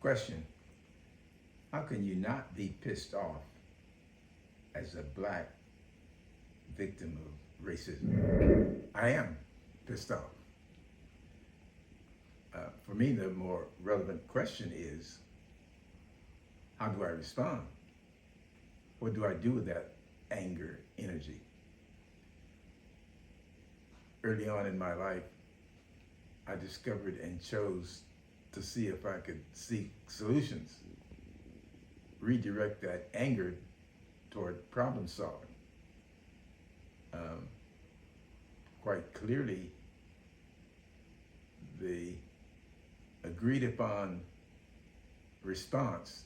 Question: how can you not be pissed off as a black victim of racism? I am pissed off. For me, the more relevant question is, how do I respond? What do I do with that anger energy? Early on in my life, I discovered and chose to see if I could seek solutions, redirect that anger toward problem solving. Quite clearly, the agreed upon response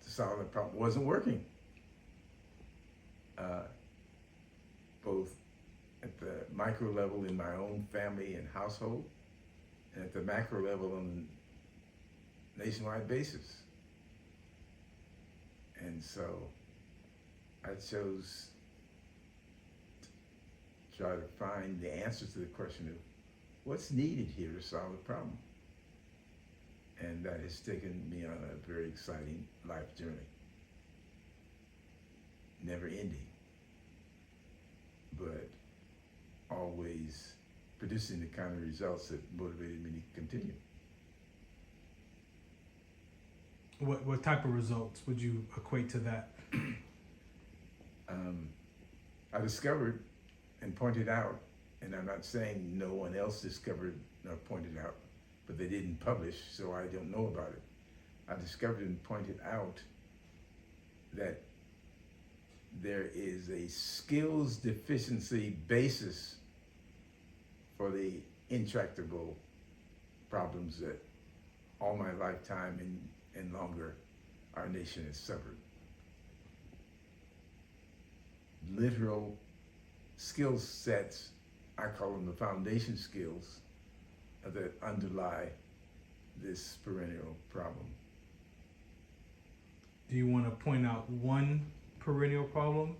to solve the problem wasn't working. Both at the micro level in my own family and household, and at the macro level on a nationwide basis. And so I chose to try to find the answer to the question of what's needed here to solve the problem. And that has taken me on a very exciting life journey. Never ending, but always producing the kind of results that motivated me to continue. What type of results would you equate to that? I discovered and pointed out, and I'm not saying no one else discovered nor pointed out, but they didn't publish, so I don't know about it. I discovered and pointed out that there is a skills deficiency basis for the intractable problems that all my lifetime and longer our nation has suffered. Literal skill sets, I call them the foundation skills, that underlie this perennial problem. Do you want to point out one perennial problem?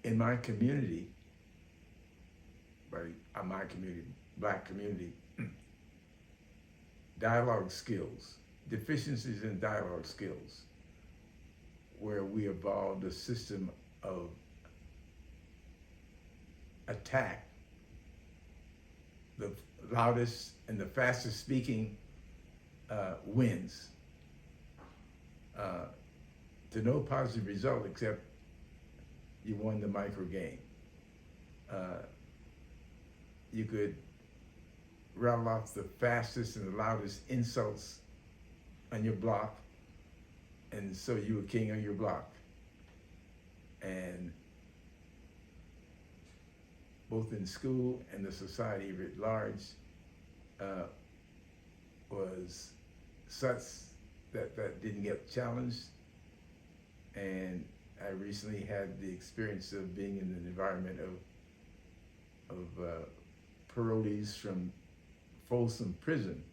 In my community, my community, black community, dialogue skills, deficiencies in dialogue skills, where we evolved a system of attack. The loudest and the fastest speaking wins, to no positive result except you won the micro game. You could rattle off the fastest and the loudest insults on your block, and so you were king of your block. And both in school and the society writ large, was such that didn't get challenged. And I recently had the experience of being in an environment of parolees from Folsom Prison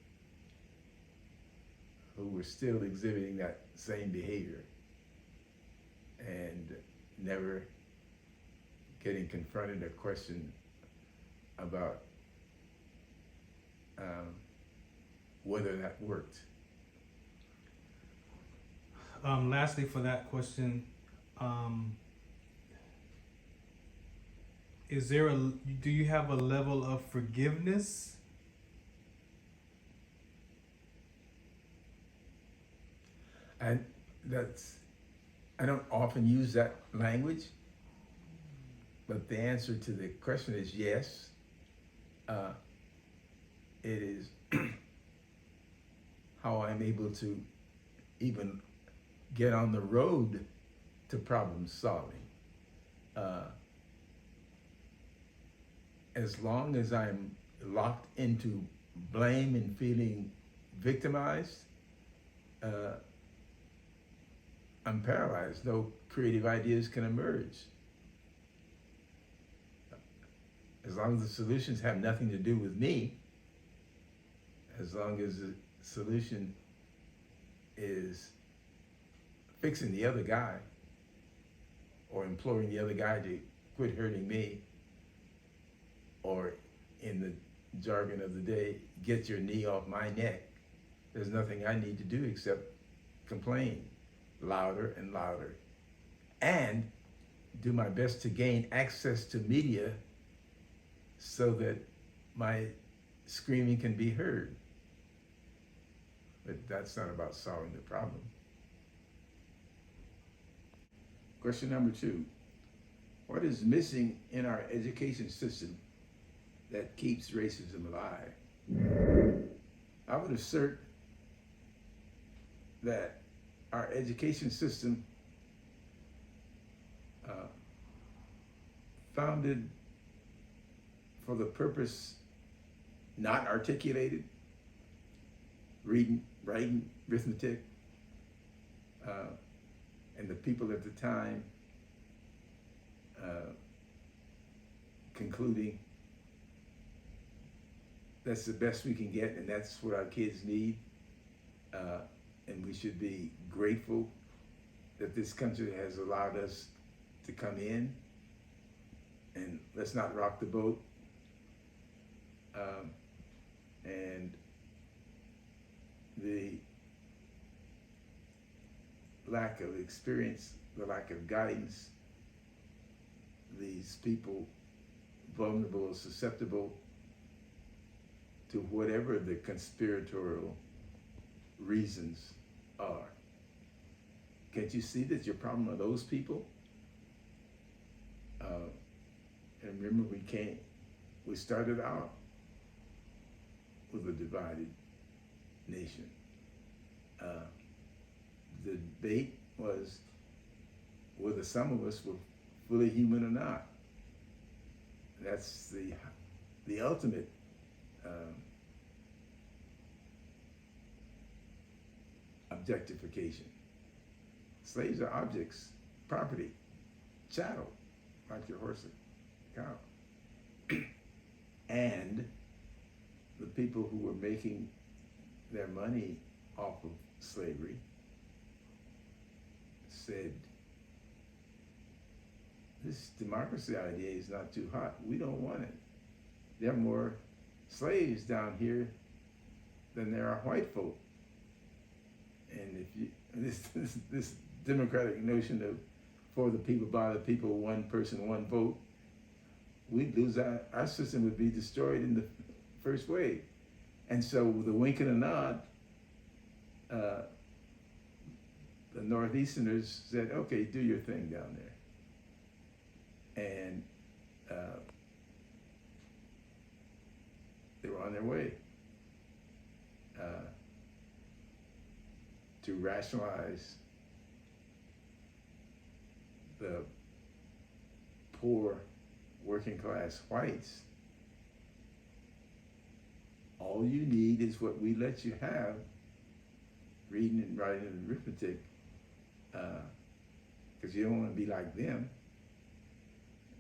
who were still exhibiting that same behavior and never getting confronted or questioned about whether that worked. Lastly, for that question, do you have a level of forgiveness? And I don't often use that language, but the answer to the question is yes. It is how I'm able to even get on the road to problem solving. As long as I'm locked into blame and feeling victimized, I'm paralyzed. No creative ideas can emerge. As long as the solutions have nothing to do with me, as long as the solution is fixing the other guy or imploring the other guy to quit hurting me, or in the jargon of the day, get your knee off my neck. There's nothing I need to do except complain louder and louder, and do my best to gain access to media so that my screaming can be heard. But that's not about solving the problem. Question number 2. What is missing in our education system that keeps racism alive? I would assert that our education system, founded for the purpose not articulated, reading, writing, arithmetic, and the people at the time concluding that's the best we can get and that's what our kids need, and we should be grateful that this country has allowed us to come in, and let's not rock the boat. And the lack of experience, the lack of guidance, these people vulnerable, susceptible to whatever the conspiratorial reasons are. Can't you see that your problem are those people? And remember, we started out with a divided nation. The debate was whether some of us were fully human or not. That's the ultimate objectification. Slaves are objects, property, chattel, like your horse or cow. And the people who were making their money off of slavery said, this democracy idea is not too hot. We don't want it. There are more slaves down here than there are white folk. And if you this democratic notion of for the people, by the people, one person, one vote, we'd lose our system would be destroyed in the first wave. And so with a wink and a nod, the Northeasterners said, okay, do your thing down there. And they were on their way to rationalize the poor working class whites. All you need is what we let you have, reading and writing and arithmetic, because you don't want to be like them.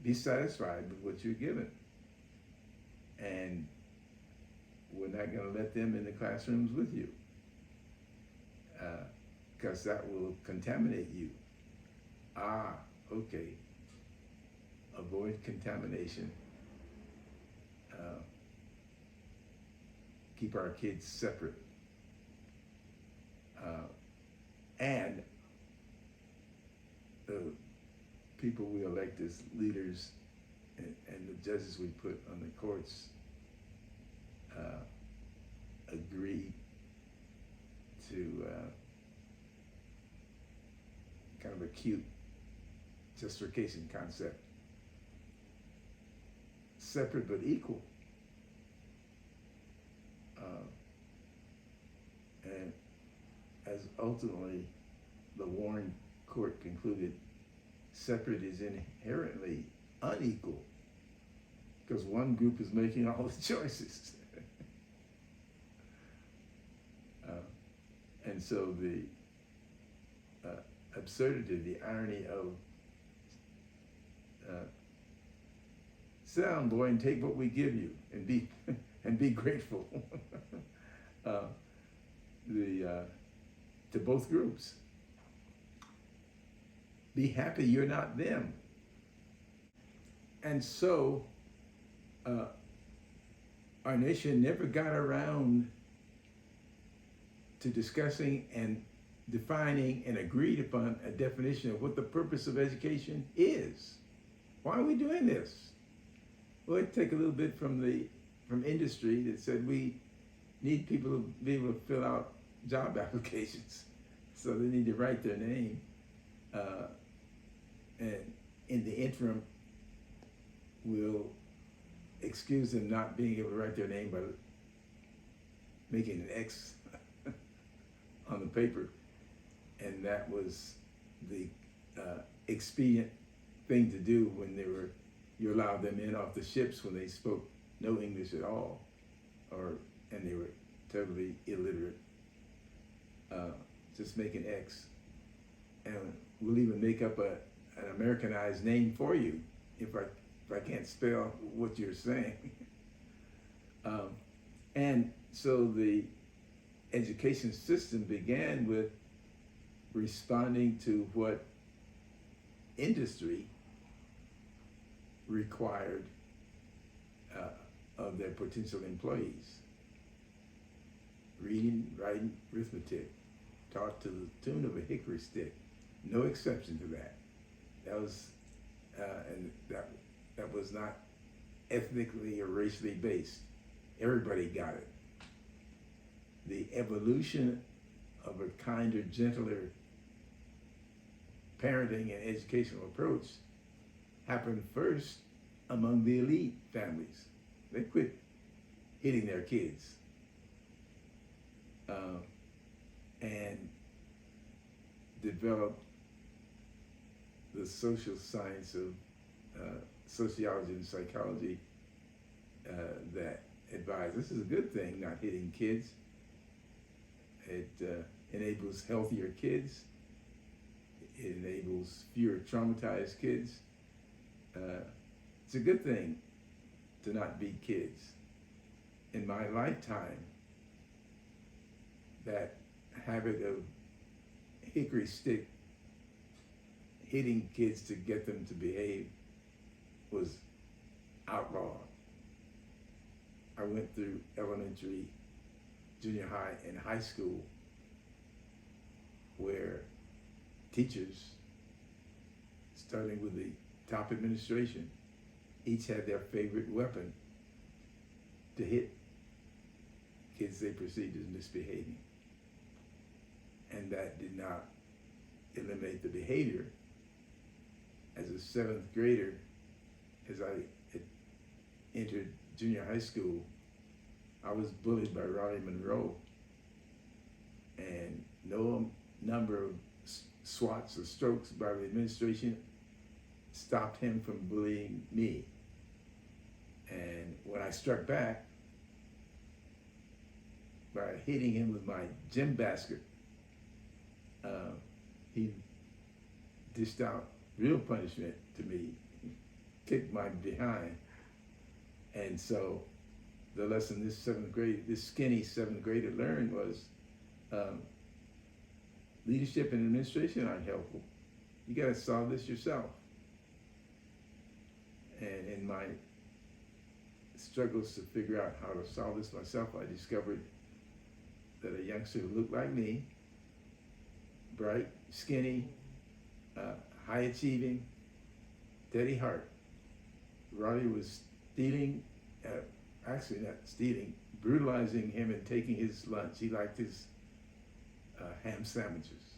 Be satisfied with what you're given. And we're not going to let them in the classrooms with you, because that will contaminate you. Okay. Avoid contamination. Keep our kids separate. And the people we elect as leaders and the judges we put on the courts agree to kind of a cute justification concept. Separate but equal. And as ultimately the Warren court concluded, separate is inherently unequal because one group is making all the choices. And so the absurdity, the irony of sit down, boy, and take what we give you, and be grateful. To both groups. Be happy you're not them. And so our nation never got around to discussing and defining and agreed upon a definition of what the purpose of education is. Why are we doing this? Well, it'd take a little bit from industry that said we need people to be able to fill out job applications, so they need to write their name, and in the interim, we'll excuse them not being able to write their name by making an X on the paper, and that was the expedient thing to do when you allowed them in off the ships when they spoke no English at all, and they were totally illiterate. Just make an X, and we'll even make up an Americanized name for you if I can't spell what you're saying. And so the education system began with responding to what industry required of their potential employees. Reading, writing, arithmetic, taught to the tune of a hickory stick. No exception to that. That was, and that was not ethnically or racially based. Everybody got it. The evolution of a kinder, gentler parenting and educational approach happened first among the elite families. They quit hitting their kids. And developed the social science of sociology and psychology that advise this is a good thing, not hitting kids. It enables healthier kids. It enables fewer traumatized kids. It's a good thing to not beat kids. In my lifetime, that habit of hickory stick hitting kids to get them to behave was outlawed. I went through elementary, junior high, and high school where teachers, starting with the top administration, each had their favorite weapon to hit kids they perceived as misbehaving. And that did not eliminate the behavior. As a 7th grader, as I had entered junior high school, I was bullied by Raleigh Monroe, and no number of swats or strokes by the administration stopped him from bullying me. And when I struck back by hitting him with my gym basket, he dished out real punishment to me, kicked my behind. And so the lesson this skinny 7th grader learned was leadership and administration aren't helpful. You gotta solve this yourself. And in my struggles to figure out how to solve this myself, I discovered that a youngster who looked like me, bright, skinny, high achieving, Teddy Hart, Raleigh was stealing, actually not stealing, brutalizing him and taking his lunch. He liked his ham sandwiches.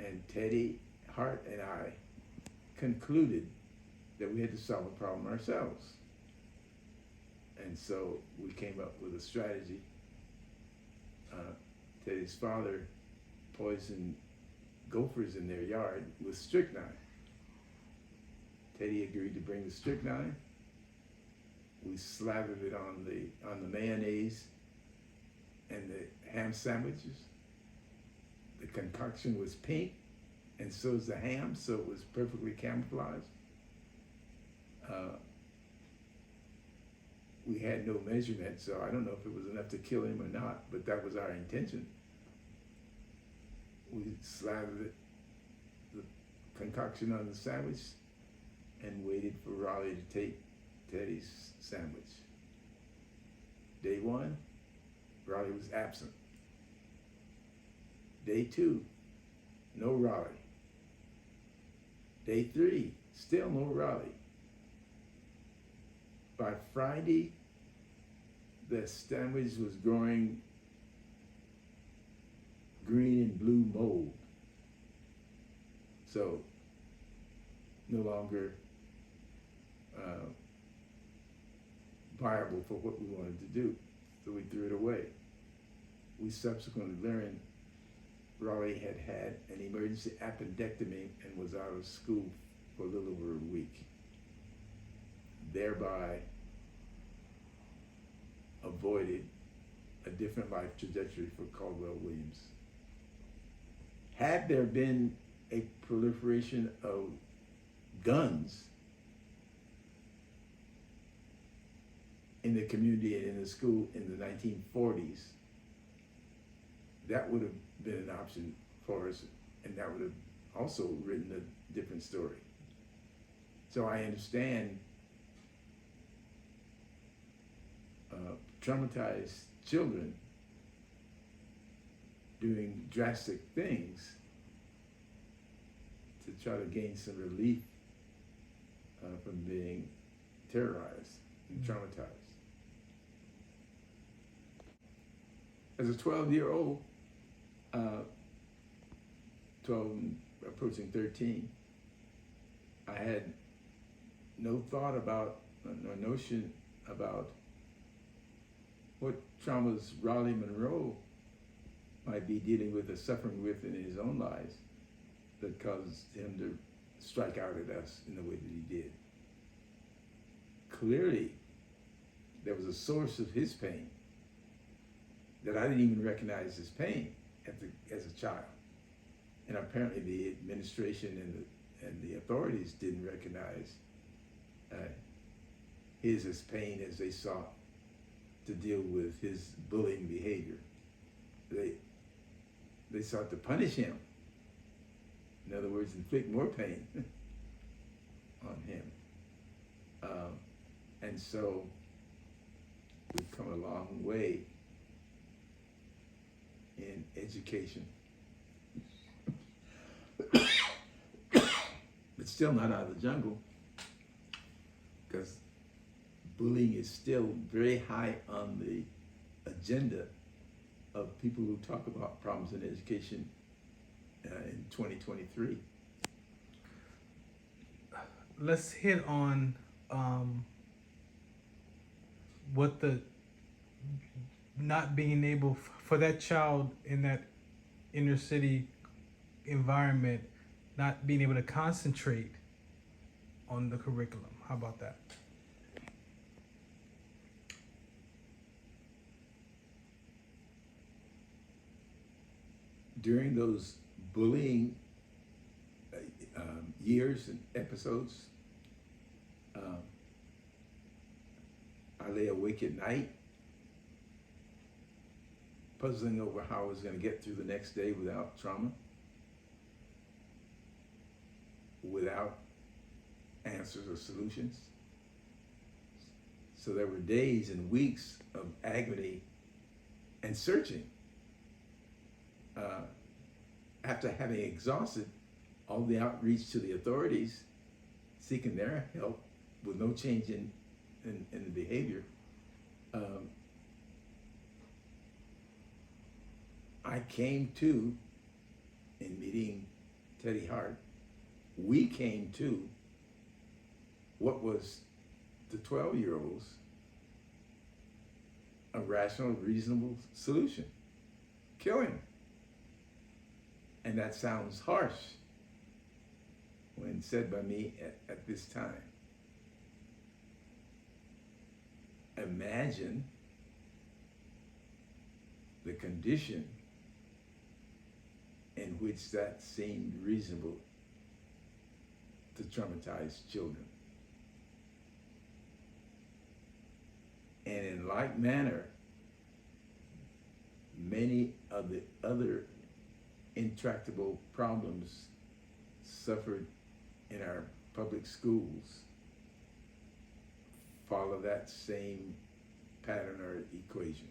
And Teddy Hart and I concluded that we had to solve the problem ourselves. And so we came up with a strategy. Teddy's father poisoned gophers in their yard with strychnine. Teddy agreed to bring the strychnine. We slathered it on the mayonnaise and the ham sandwiches. The concoction was pink, and so is the ham, so it was perfectly camouflaged. We had no measurement, so I don't know if it was enough to kill him or not, but that was our intention. We slathered the concoction on the sandwich and waited for Raleigh to take Teddy's sandwich. Day 1, Raleigh was absent. Day 2, no Raleigh. Day 3, still no Raleigh. By Friday, the sandwich was growing green and blue mold. So, no longer viable for what we wanted to do. So we threw it away. We subsequently learned Raleigh had had an emergency appendectomy and was out of school for a little over a week, thereby avoided a different life trajectory for Caldwell Williams. Had there been a proliferation of guns in the community and in the school in the 1940s, that would have been an option for us, and that would have also written a different story. So I understand traumatized children doing drastic things to try to gain some relief from being terrorized and traumatized. As a 12-year-old, 12 and approaching 13, I had no thought about, no notion about what traumas Raleigh Monroe might be dealing with or suffering with in his own lives that caused him to strike out at us in the way that he did. Clearly, there was a source of his pain that I didn't even recognize as pain as a child. And apparently the administration and the authorities didn't recognize his as pain as they sought to deal with his bullying behavior. They sought to punish him. In other words, inflict more pain on him. And so we've come a long way in education. But still not out of the jungle, because bullying is still very high on the agenda of people who talk about problems in education in 2023. Let's hit on what the not being able for that child in that inner city environment, not being able to concentrate on the curriculum. How about that? During those bullying years and episodes, I lay awake at night, puzzling over how I was going to get through the next day without trauma, without answers or solutions. So there were days and weeks of agony and searching. After having exhausted all the outreach to the authorities, seeking their help with no change in the behavior, I came to, in meeting Teddy Hart, we came to what was the 12-year-olds a rational, reasonable solution: kill him. And that sounds harsh when said by me at this time. Imagine the condition in which that seemed reasonable to traumatize children. And in like manner, many of the other intractable problems suffered in our public schools follow that same pattern or equation.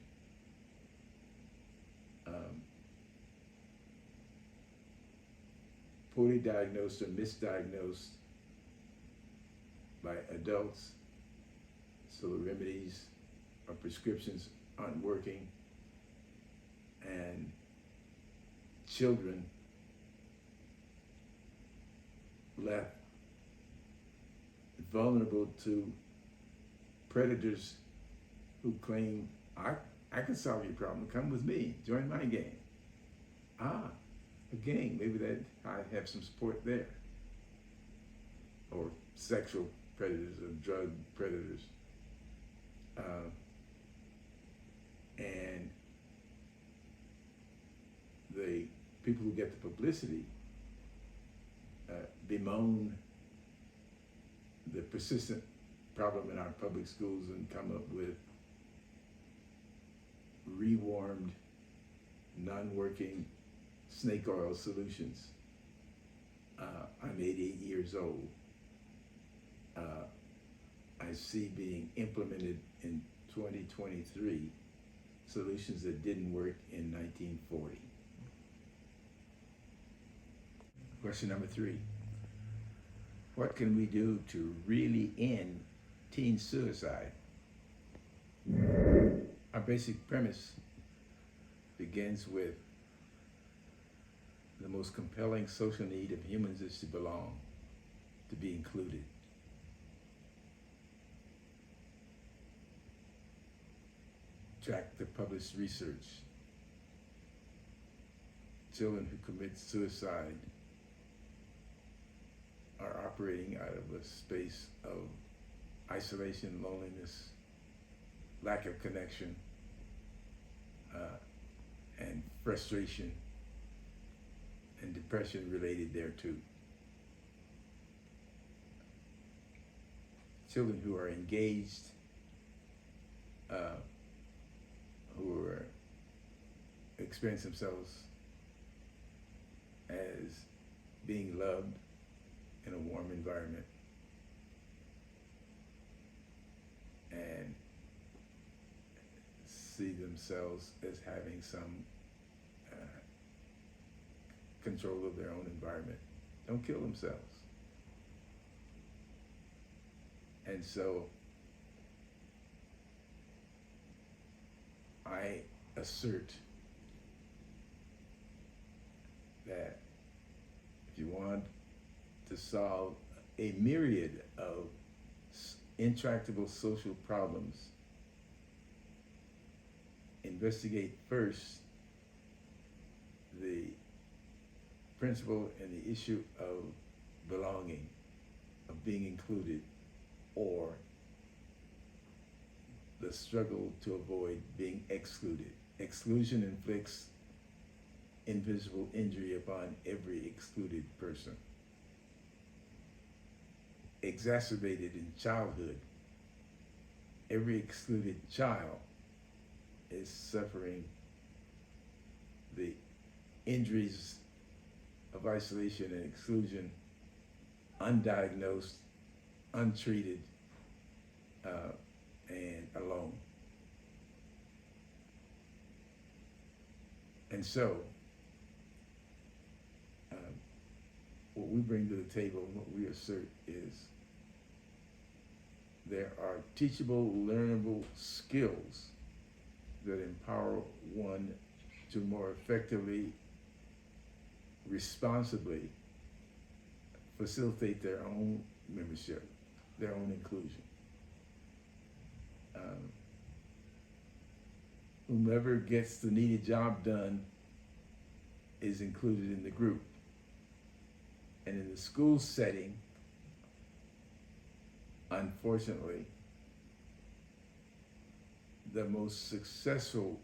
Poorly diagnosed or misdiagnosed by adults, so the remedies or prescriptions aren't working, and children left vulnerable to predators who claim, I can solve your problem, come with me, join my gang. A gang, maybe that I have some support there. Or sexual predators or drug predators. And the people who get the publicity bemoan the persistent problem in our public schools and come up with rewarmed, non-working snake oil solutions. I'm 88 years old. I see being implemented in 2023 solutions that didn't work in 1940. Question number 3. What can we do to really end teen suicide? Our basic premise begins with the most compelling social need of humans is to belong, to be included. Track the published research. Children who commit suicide are operating out of a space of isolation, loneliness, lack of connection, and frustration and depression related thereto. Children who are engaged, who are experience themselves as being loved in a warm environment and see themselves as having some control of their own environment. Don't kill themselves. And so I assert that if you want to solve a myriad of intractable social problems, investigate first the principle and the issue of belonging, of being included, or the struggle to avoid being excluded. Exclusion inflicts invisible injury upon every excluded person. Exacerbated in childhood, every excluded child is suffering the injuries of isolation and exclusion, undiagnosed, untreated, and alone. And so, what we bring to the table and what we assert is there are teachable, learnable skills that empower one to more effectively, responsibly facilitate their own membership, their own inclusion. Whomever gets the needed job done is included in the group. And in the school setting, unfortunately, the most successful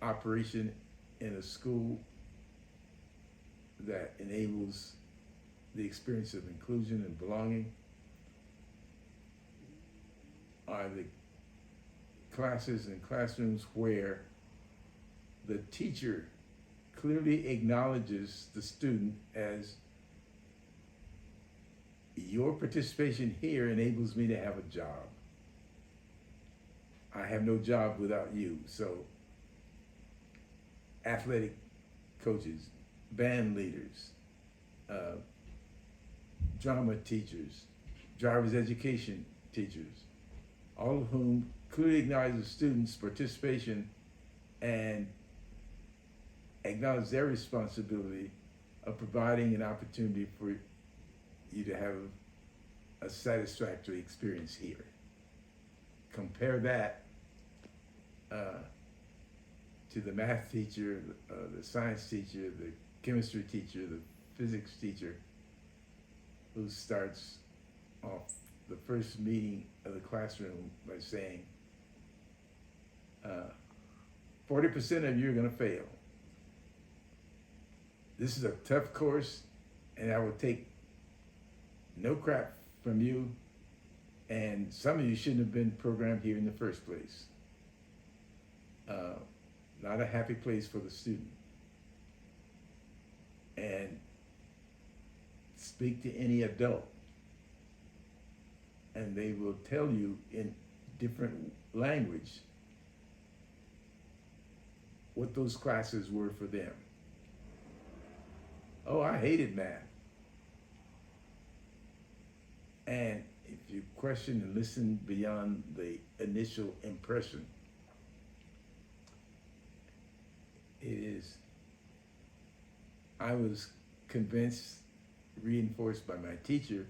operation in a school that enables the experience of inclusion and belonging are the classes and classrooms where the teacher clearly acknowledges the student as your participation here enables me to have a job. I have no job without you. So athletic coaches, band leaders, drama teachers, driver's education teachers, all of whom clearly acknowledge the students' participation and acknowledge their responsibility of providing an opportunity for you to have a satisfactory experience here. Compare that to the math teacher, the science teacher, the chemistry teacher, the physics teacher, who starts off the first meeting of the classroom by saying, 40% of you are going to fail. This is a tough course, and I will take no crap from you, and some of you shouldn't have been programmed here in the first place. Not a happy place for the student. And speak to any adult, and they will tell you in different language what those classes were for them. Oh, I hated math. And if you question and listen beyond the initial impression, I was convinced, reinforced by my teacher,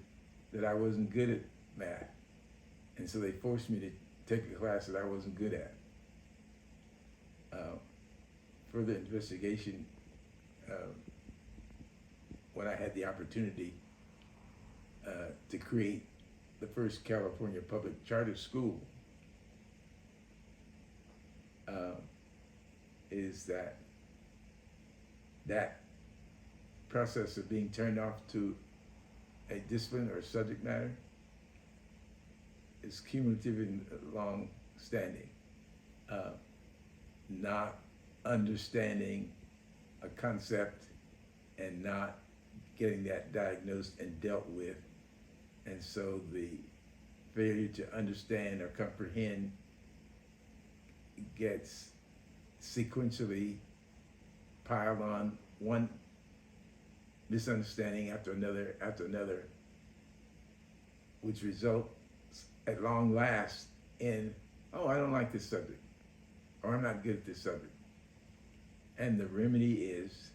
that I wasn't good at math. And so they forced me to take a class that I wasn't good at. Further investigation, when I had the opportunity to create the first California public charter school, is that process of being turned off to a discipline or subject matter is cumulative and long-standing. Not understanding a concept and not getting that diagnosed and dealt with, and so the failure to understand or comprehend gets sequentially piled on, one misunderstanding after another, which results at long last in, oh, I don't like this subject, or I'm not good at this subject. And the remedy is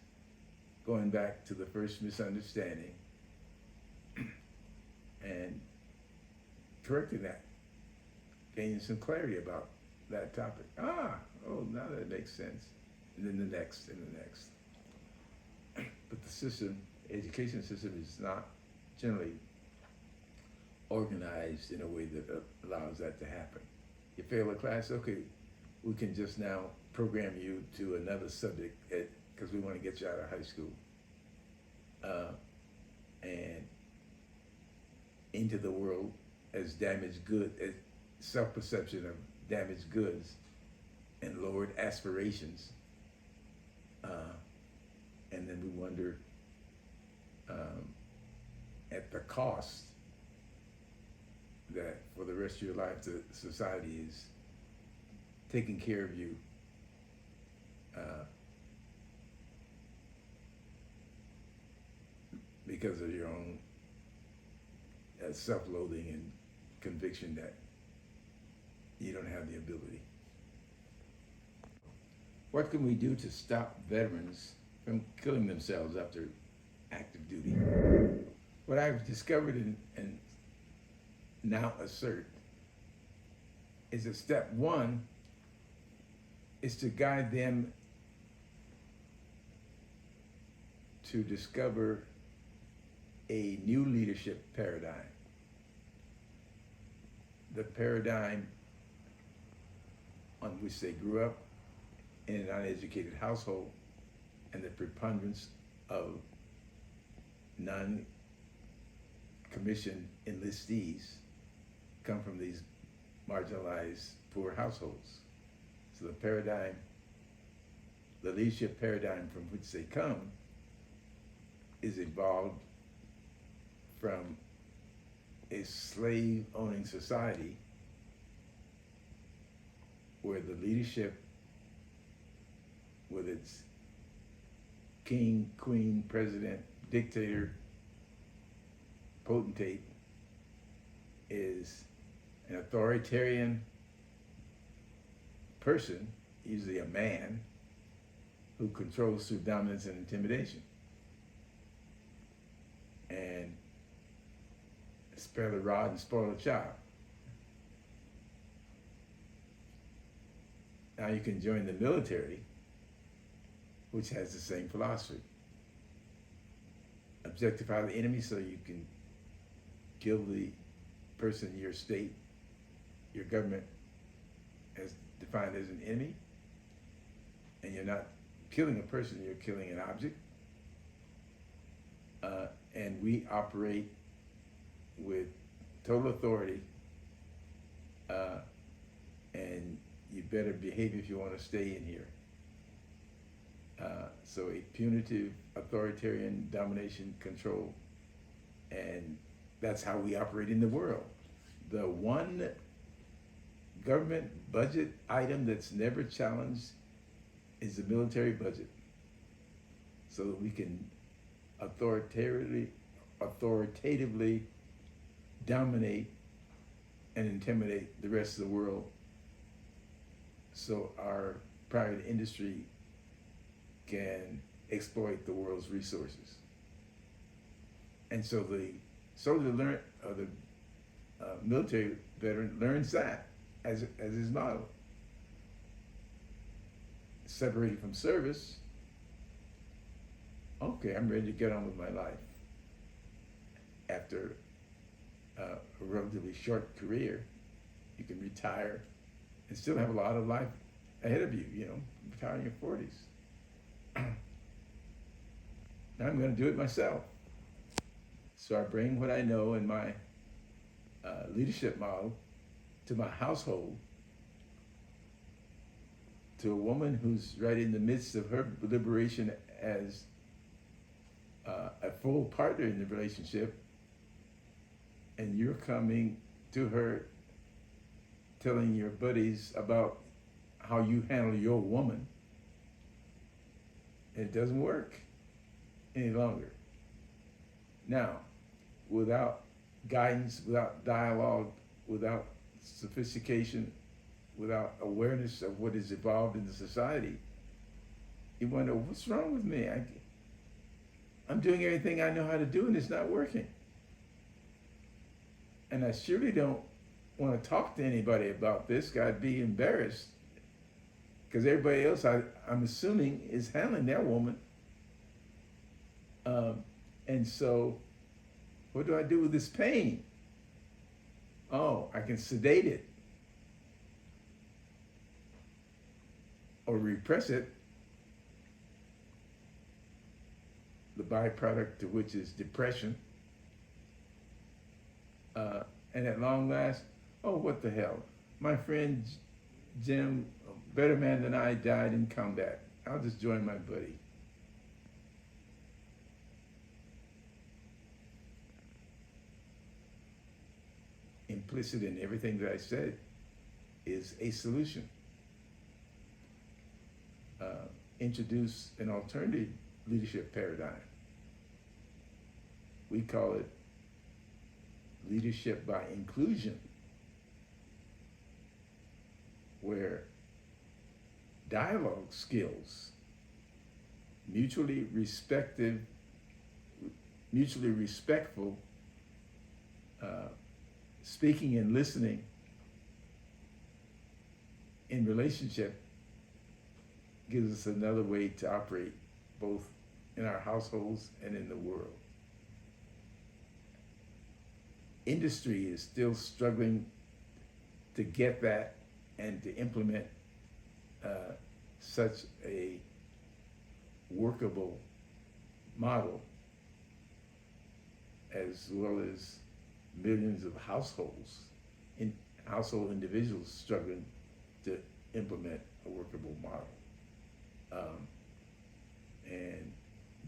going back to the first misunderstanding and correcting that, gaining some clarity about that topic. Oh, now that makes sense. And then the next and the next. But the system, education system, is not generally organized in a way that allows that to happen. You fail a class, okay, we can just now program you to another subject because we want to get you out of high school. And into the world as damaged goods, as self-perception of damaged goods and lowered aspirations. And then we wonder at the cost that for the rest of your life, the society is taking care of you because of your own self-loathing and conviction that you don't have the ability. What can we do to stop veterans from killing themselves after active duty? What I've discovered and now assert is that step one is to guide them to discover a new leadership paradigm. The paradigm on which they grew up in an uneducated household, and the preponderance of non-commissioned enlistees come from these marginalized, poor households. So the paradigm, the leadership paradigm from which they come, is evolved from a slave-owning society where the leadership, whether it's king, queen, president, dictator, potentate, is an authoritarian person, usually a man, who controls through dominance and intimidation. And spare the rod and spoil the child. Now you can join the military, which has the same philosophy. Objectify the enemy so you can kill the person your state, your government has defined as an enemy. And you're not killing a person, you're killing an object. And we operate with total authority, and you better behave if you want to stay in here. So a punitive, authoritarian domination, control, and that's how we operate in the world. The one government budget item that's never challenged is the military budget, so that we can authoritatively dominate and intimidate the rest of the world, so our private industry can exploit the world's resources. And so the soldier the military veteran learns that as his model. Separated from service, okay, I'm ready to get on with my life. After a relatively short career, you can retire and still have a lot of life ahead of you, retire in your 40s. Now I'm going to do it myself. So I bring what I know in my leadership model to my household, to a woman who's right in the midst of her liberation as a full partner in the relationship, and you're coming to her telling your buddies about how you handle your woman, and it doesn't work any longer. Now, without guidance, without dialogue, without sophistication, without awareness of what is evolved in the society, you wonder, what's wrong with me? I'm doing everything I know how to do and it's not working. And I surely don't want to talk to anybody about this. I'd be embarrassed, because everybody else, I'm assuming, is handling their woman. And so, what do I do with this pain? Oh, I can sedate it or repress it, the byproduct of which is depression. And at long last, oh, what the hell? My friend Jim, a better man than I, died in combat. I'll just join my buddy. Implicit in everything that I said is a solution. Introduce an alternative leadership paradigm. We call it leadership by inclusion, where dialogue skills, mutually respectful speaking and listening in relationship, gives us another way to operate both in our households and in the world. Industry is still struggling to get that and to implement such a workable model, as well as millions of household individuals struggling to implement a workable model. And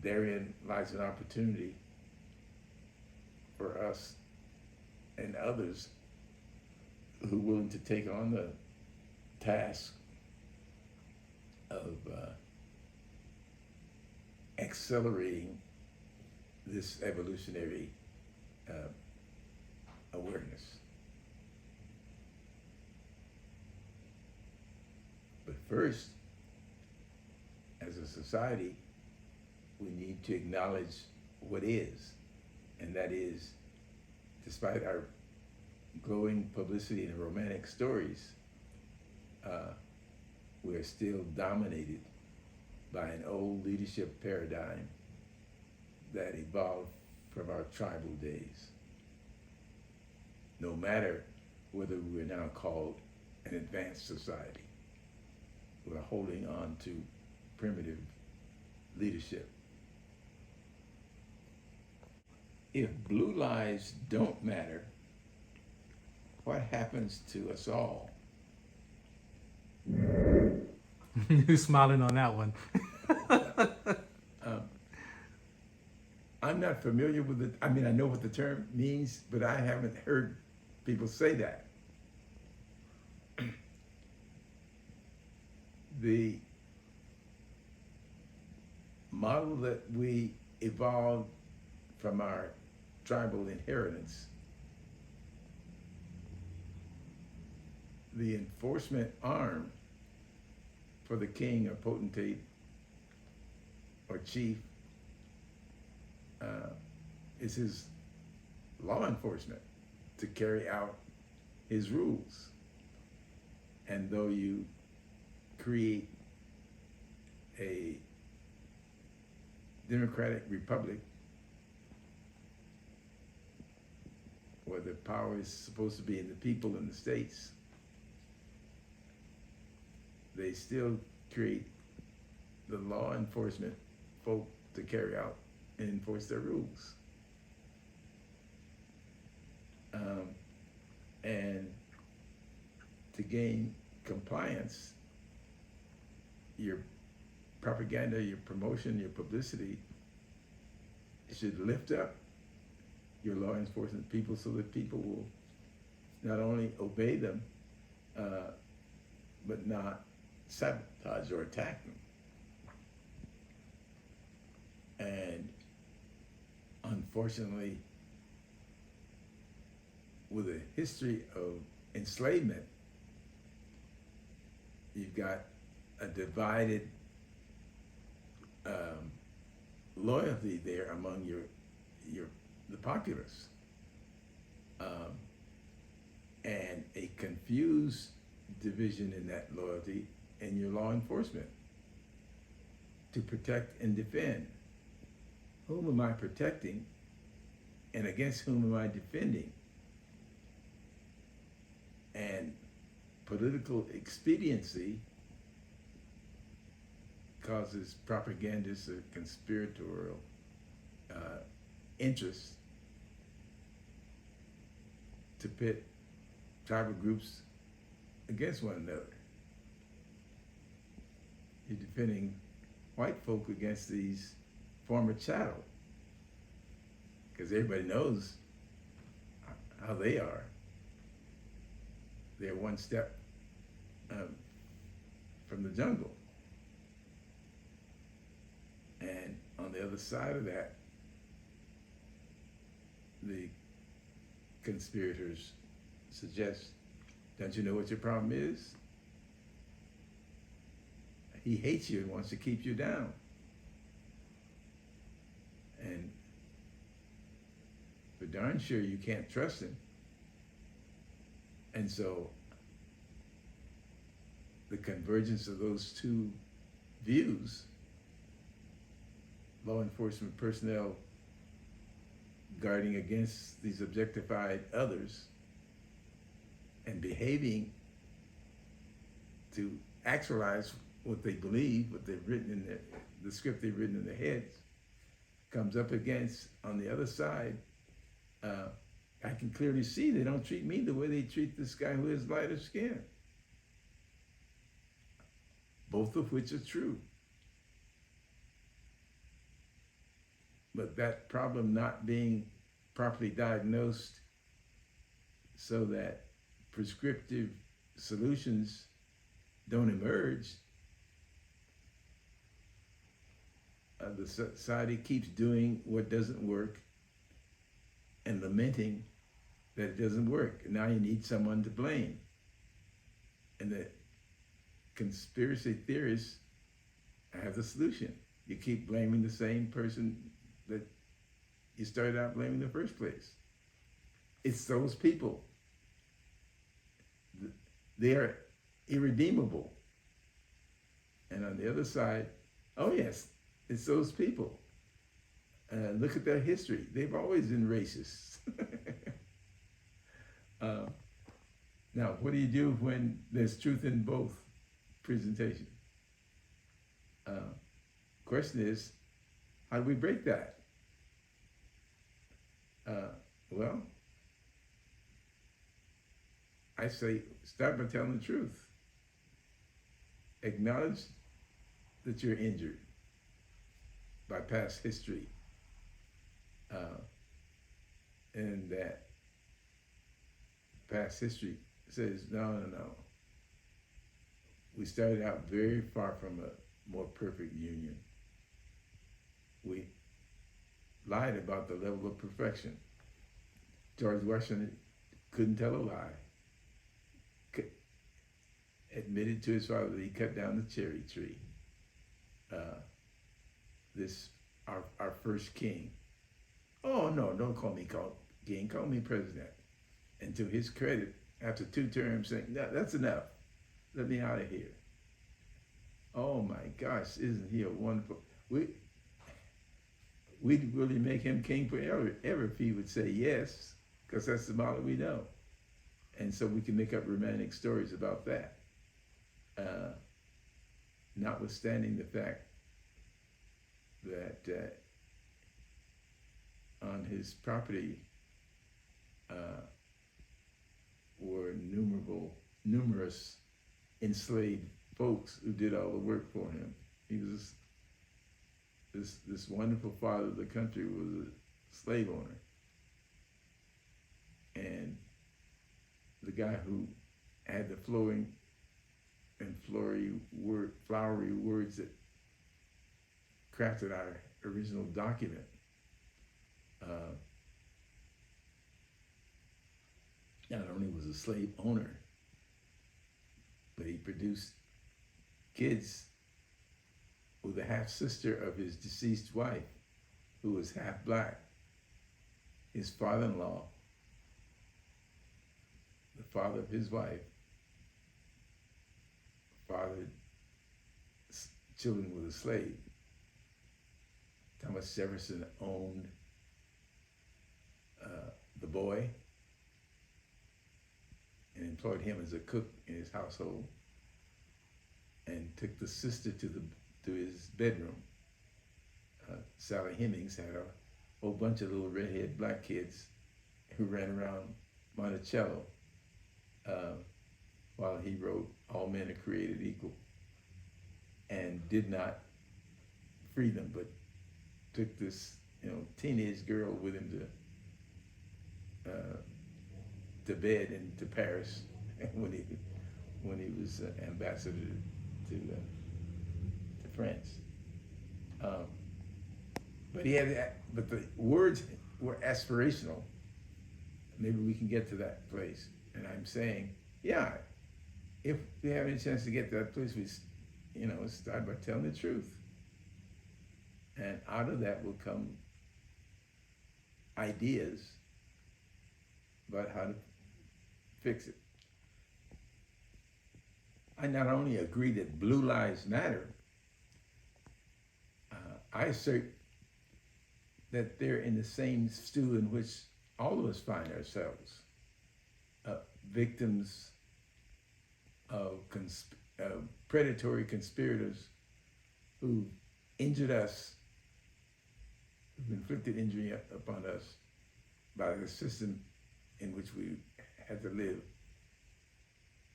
therein lies an opportunity for us and others who are willing to take on the task of accelerating this evolutionary awareness. But first, as a society, we need to acknowledge what is, and that is, despite our glowing publicity and romantic stories, we are still dominated by an old leadership paradigm that evolved from our tribal days. No matter whether we're now called an advanced society, we're holding on to primitive leadership. If blue lives don't matter, what happens to us all? Who's smiling on that one? I'm not familiar with it. I mean, I know what the term means, but I haven't heard people say that. The model that we evolved from our tribal inheritance, the enforcement arm for the king or potentate or chief is his law enforcement to carry out his rules. And though you create a democratic republic where the power is supposed to be in the people in the states, they still create the law enforcement folk to carry out and enforce their rules. And to gain compliance, your propaganda, your promotion, your publicity should lift up your law enforcement people so that people will not only obey them, but not sabotage or attack them. And unfortunately, with a history of enslavement, you've got a divided loyalty there among the populace, and a confused division in that loyalty in your law enforcement to protect and defend. Whom am I protecting, and against whom am I defending? And political expediency causes propagandist or conspiratorial interests to pit tribal groups against one another. You're defending white folk against these former chattel, because everybody knows how they are. They're one step from the jungle. And on the other side of that, the conspirators suggest, don't you know what your problem is? He hates you and wants to keep you down. And for darn sure you can't trust him. And so the convergence of those two views, law enforcement personnel guarding against these objectified others and behaving to actualize what they believe, what they've written in the script they've written in their heads, comes up against, on the other side, I can clearly see they don't treat me the way they treat this guy who has lighter skin. Both of which are true. But that problem not being properly diagnosed so that prescriptive solutions don't emerge, the society keeps doing what doesn't work and lamenting that it doesn't work. Now you need someone to blame. And the conspiracy theorists have the solution. You keep blaming the same person that you started out blaming in the first place. It's those people. They are irredeemable. And on the other side, oh yes, it's those people. Look at their history. They've always been racists. Now, what do you do when there's truth in both presentations? Question is, how do we break that? Well, I say start by telling the truth. Acknowledge that you're injured by past history, and that past history says, no. We started out very far from a more perfect union. We lied about the level of perfection. George Washington couldn't tell a lie. Admitted to his father that he cut down the cherry tree. Our first king. Oh no, don't call me king, call me president. And to his credit, after 2 terms, saying, no, that's enough. Let me out of here. Oh my gosh, isn't he a wonderful? We'd really make him king forever if he would say yes, because that's the model we know. And so we can make up romantic stories about that. Notwithstanding the fact that on his property were numerous enslaved folks who did all the work for him. He was this wonderful father of the country was a slave owner. And the guy who had the flowing and flowery words that crafted our original document. Not only was a slave owner, but he produced kids with a half-sister of his deceased wife, who was half black. His father-in-law, the father of his wife, fathered children with a slave. Thomas Jefferson owned the boy and employed him as a cook in his household, and took the sister to his bedroom. Sally Hemings had a whole bunch of little redhead black kids who ran around Monticello while he wrote "All Men Are Created Equal," and did not free them, but took this teenage girl with him to bed and to Paris when he was ambassador to France. But the words were aspirational. Maybe we can get to that place. And I'm saying, yeah, if we have any chance to get to that place, we start by telling the truth. And out of that will come ideas about how to fix it. I not only agree that blue lives matter, I assert that they're in the same stew in which all of us find ourselves, victims of predatory conspirators who injured us, who've inflicted injury upon us by the system in which we had to live.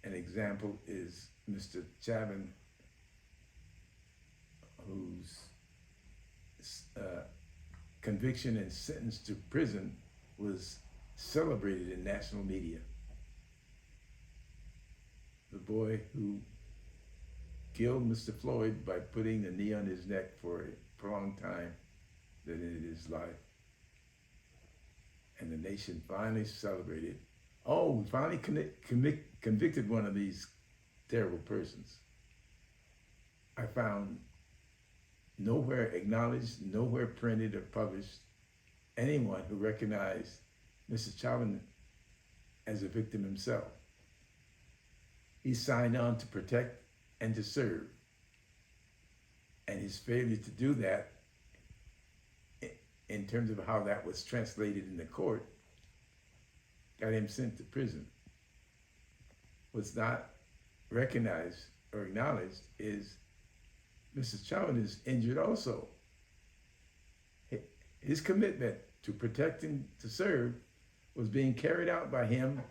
An example is Mr. Chavin, whose conviction and sentence to prison was celebrated in national media. The boy who killed Mr. Floyd by putting the knee on his neck for a prolonged time that ended his life. And the nation finally celebrated. Oh, we finally convicted one of these terrible persons. I found nowhere acknowledged, nowhere printed or published, anyone who recognized Mr. Chauvin as a victim himself. He signed on to protect and to serve. And his failure to do that, in terms of how that was translated in the court, got him sent to prison. Was not recognized or acknowledged is Mr. Chauvin is injured also. His commitment to protect and to serve was being carried out by him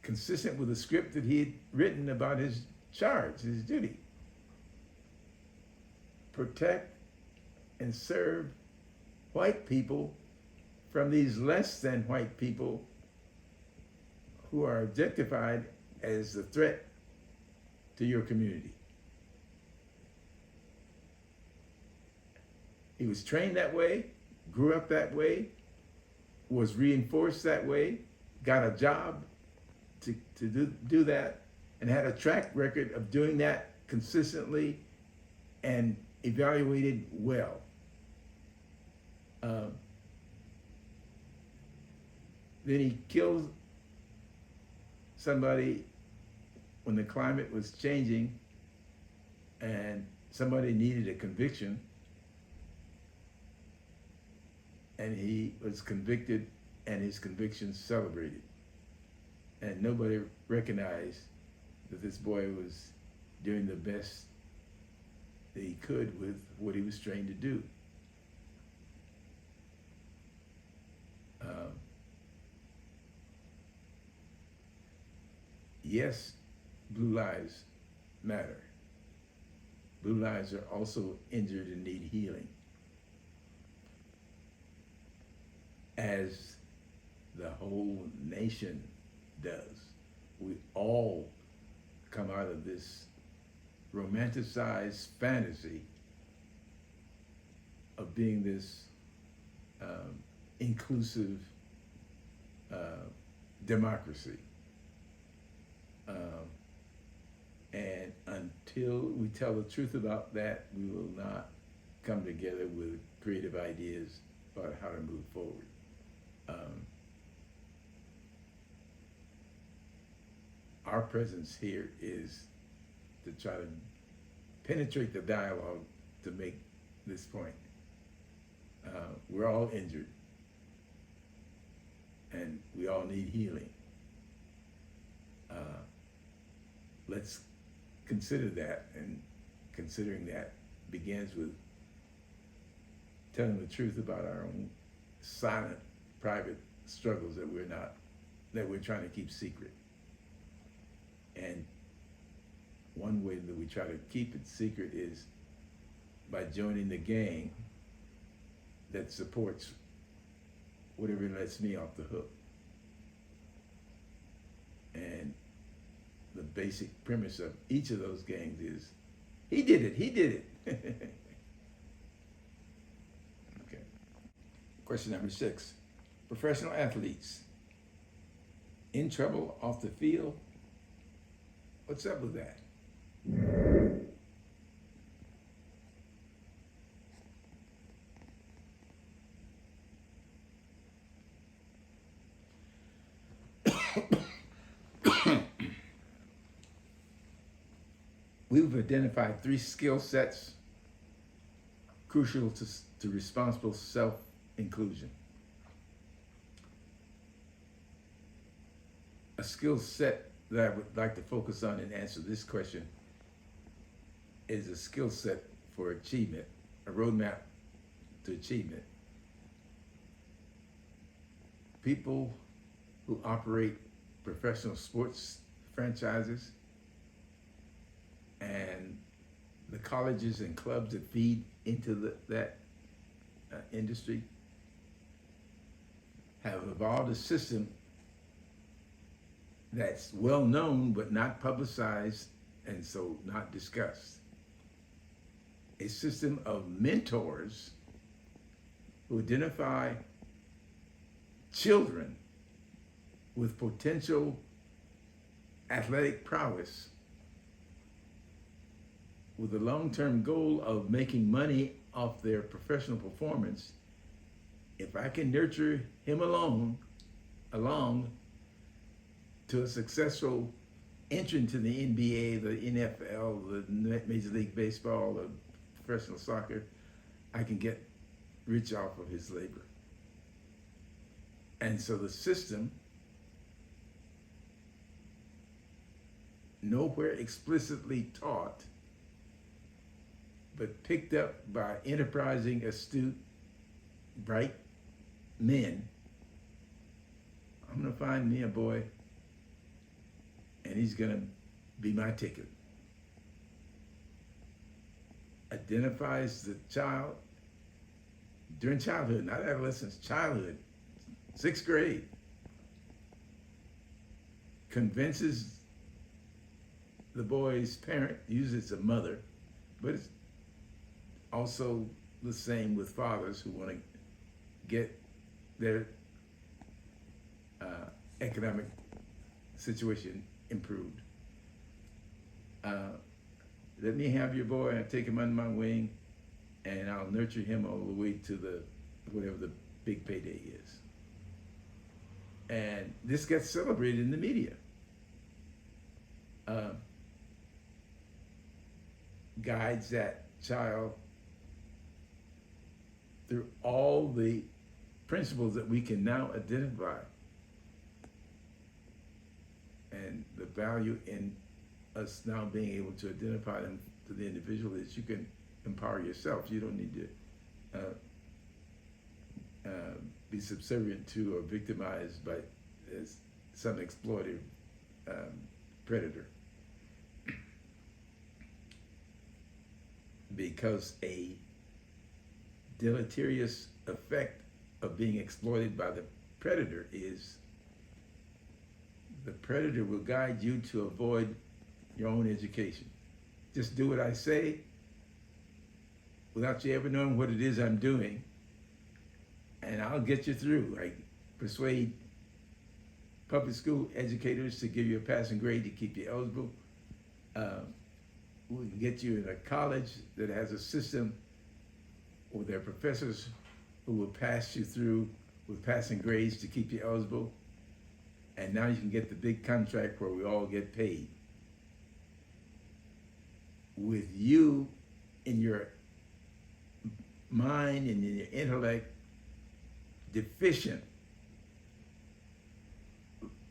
consistent with the script that he had written about his charge, his duty. Protect and serve white people from these less than white people who are objectified as a threat to your community. He was trained that way, grew up that way, was reinforced that way, got a job to do that, and had a track record of doing that consistently and evaluated well. Then he killed somebody when the climate was changing and somebody needed a conviction, and he was convicted and his conviction celebrated. And nobody recognized that this boy was doing the best that he could with what he was trained to do. Yes, blue lives matter. Blue lives are also injured and need healing. As the whole nation does. We all come out of this romanticized fantasy of being this inclusive democracy. And until we tell the truth about that, we will not come together with creative ideas about how to move forward. Our presence here is to try to penetrate the dialogue to make this point. We're all injured, and we all need healing. Let's consider that, and considering that begins with telling the truth about our own silent, private struggles that we're trying to keep secret. And one way that we try to keep it secret is by joining the gang that supports whatever lets me off the hook. And the basic premise of each of those gangs is, he did it. Okay. Question number 6. Professional athletes in trouble off the field. What's up with that? We've identified 3 skill sets crucial to responsible self-inclusion. A skill set that I would like to focus on and answer this question is a skill set for achievement, a roadmap to achievement. People who operate professional sports franchises and the colleges and clubs that feed into that industry have evolved a system that's well known but not publicized and so not discussed. A system of mentors who identify children with potential athletic prowess with the long-term goal of making money off their professional performance. If I can nurture him along to a successful entry into the NBA, the NFL, the Major League Baseball, the professional soccer, I can get rich off of his labor. And so the system, nowhere explicitly taught, but picked up by enterprising, astute, bright men. I'm gonna find me a boy, and he's gonna be my ticket. Identifies the child during childhood, not adolescence, childhood, 6th grade. Convinces the boy's parent, usually it's a mother, but it's also the same with fathers who want to get their economic situation improved. Let me have your boy, I take him under my wing, and I'll nurture him all the way to whatever the big payday is. And this gets celebrated in the media. Guides that child through all the principles that we can now identify, and the value in us now being able to identify them to the individual is you can empower yourself. You don't need to be subservient to or victimized by some exploitive predator. Because a deleterious effect of being exploited by the predator is the predator will guide you to avoid your own education. Just do what I say without you ever knowing what it is I'm doing, and I'll get you through. I persuade public school educators to give you a passing grade to keep you eligible. We can get you in a college that has a system where there are professors who will pass you through with passing grades to keep you eligible. And now you can get the big contract where we all get paid. With you in your mind and in your intellect deficient,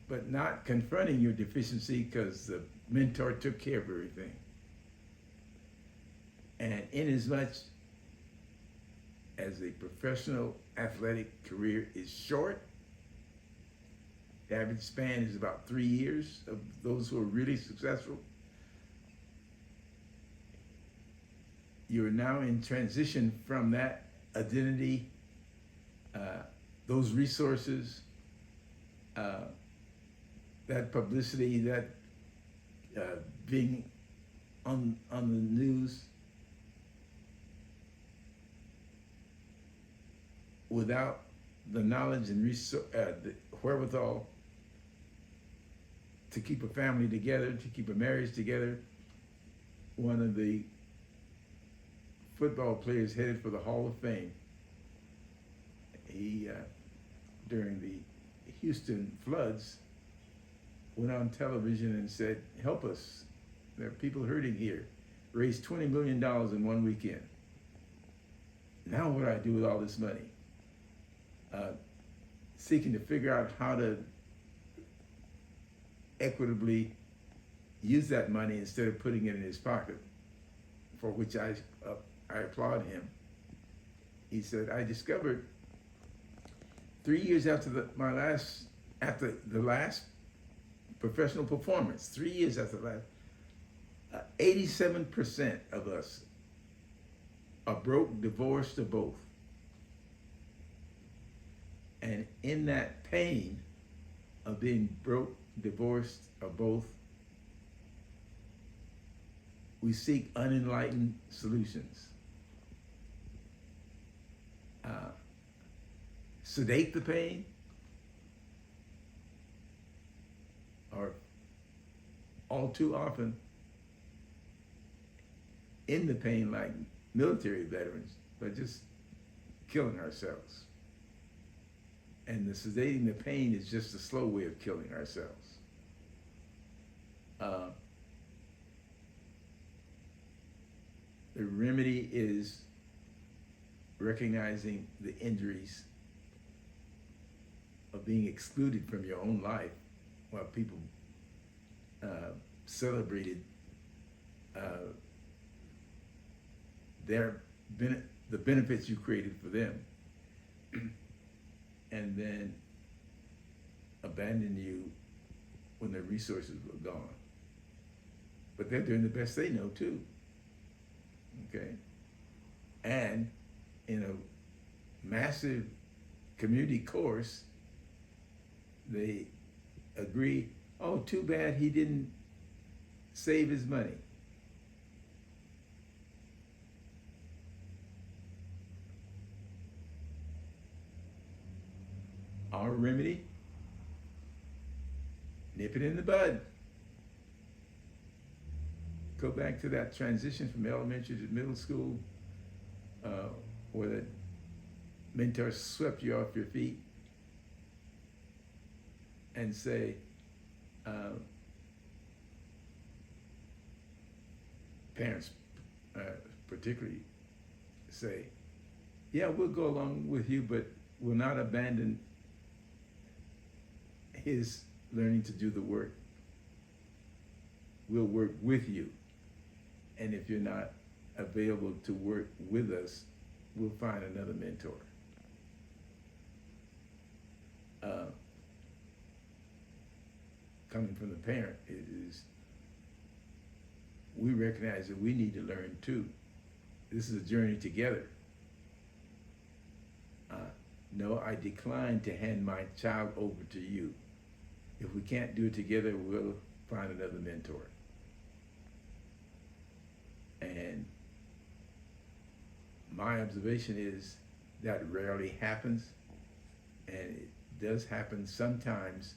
but not confronting your deficiency because the mentor took care of everything. And inasmuch as a professional athletic career is short, the average span is about 3 years of those who are really successful, you're now in transition from that identity, those resources, that publicity, that being on the news, without the knowledge and the wherewithal to keep a family together, to keep a marriage together. One of the football players headed for the Hall of Fame, he, during the Houston floods, went on television and said, help us, there are people hurting here. Raised $20 million in one weekend. Now what do I do with all this money? Seeking to figure out how to equitably use that money instead of putting it in his pocket, for which I applaud him. He said, I discovered 3 years after the last professional performance, 3 years after the last, 87% of us are broke, divorced, or both. And in that pain of being broke, divorced, or both, we seek unenlightened solutions. Sedate the pain, or all too often in the pain like military veterans, but just killing ourselves. And the sedating the pain is just a slow way of killing ourselves. The remedy is recognizing the injuries of being excluded from your own life while people celebrated the benefits you created for them, and then abandon you when their resources were gone. But they're doing the best they know too. Okay? And in a massive community course, they agree, oh, too bad he didn't save his money. Our remedy, nip it in the bud. Go back to that transition from elementary to middle school, where the mentor swept you off your feet, and say, parents particularly say, yeah, we'll go along with you, but we'll not abandon his learning to do the work. We'll work with you. And if you're not available to work with us, we'll find another mentor. Coming from the parent is, we recognize that we need to learn too. This is a journey together. No, I decline to hand my child over to you. If we can't do it together, we'll find another mentor. And my observation is that rarely happens, and it does happen sometimes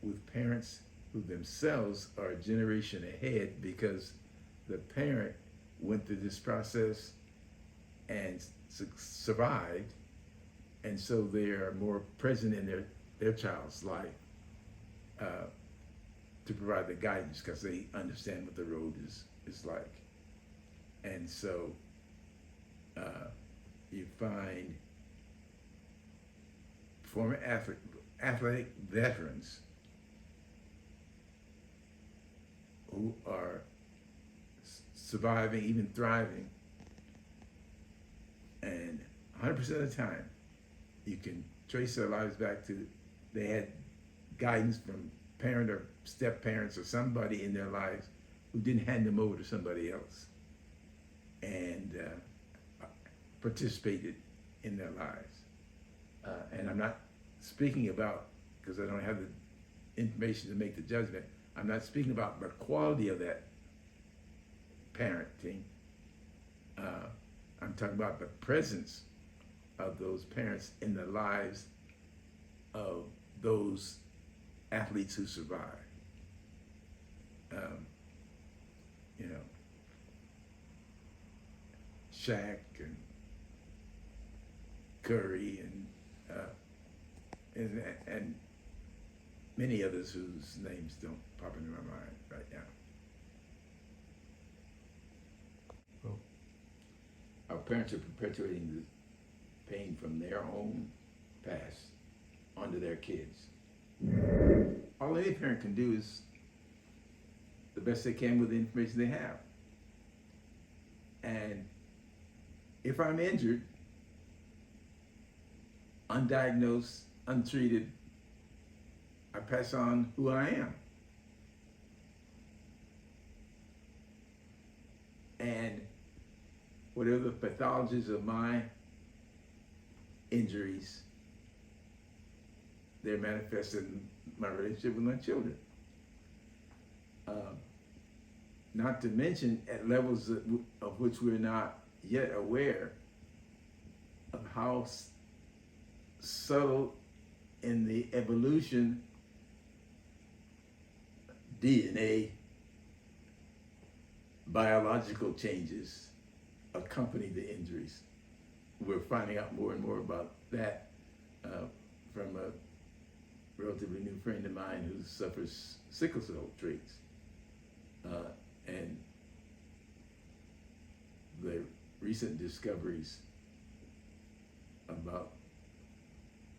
with parents who themselves are a generation ahead, because the parent went through this process and survived, and so they are more present in their child's life to provide the guidance, because they understand what the road is like. And so you find former athletic veterans who are surviving, even thriving, and 100% of the time you can trace their lives back to they had guidance from parent or step parents or somebody in their lives who didn't hand them over to somebody else, and participated in their lives. And I'm not speaking about, because I don't have the information to make the judgment, I'm not speaking about the quality of that parenting. I'm talking about the presence of those parents in the lives of those athletes who survive. You know, Shaq and Curry and many others whose names don't pop into my mind right now. Well, our parents are perpetuating the pain from their own past onto their kids. All any parent can do is the best they can with the information they have. And if I'm injured, undiagnosed, untreated, I pass on who I am. And whatever the pathologies of my injuries, they're manifested in my relationship with my children. not to mention at levels of which we're not yet aware of how subtle in the evolution DNA biological changes accompany the injuries. We're finding out more and more about that from a relatively new friend of mine who suffers sickle cell traits. And the recent discoveries about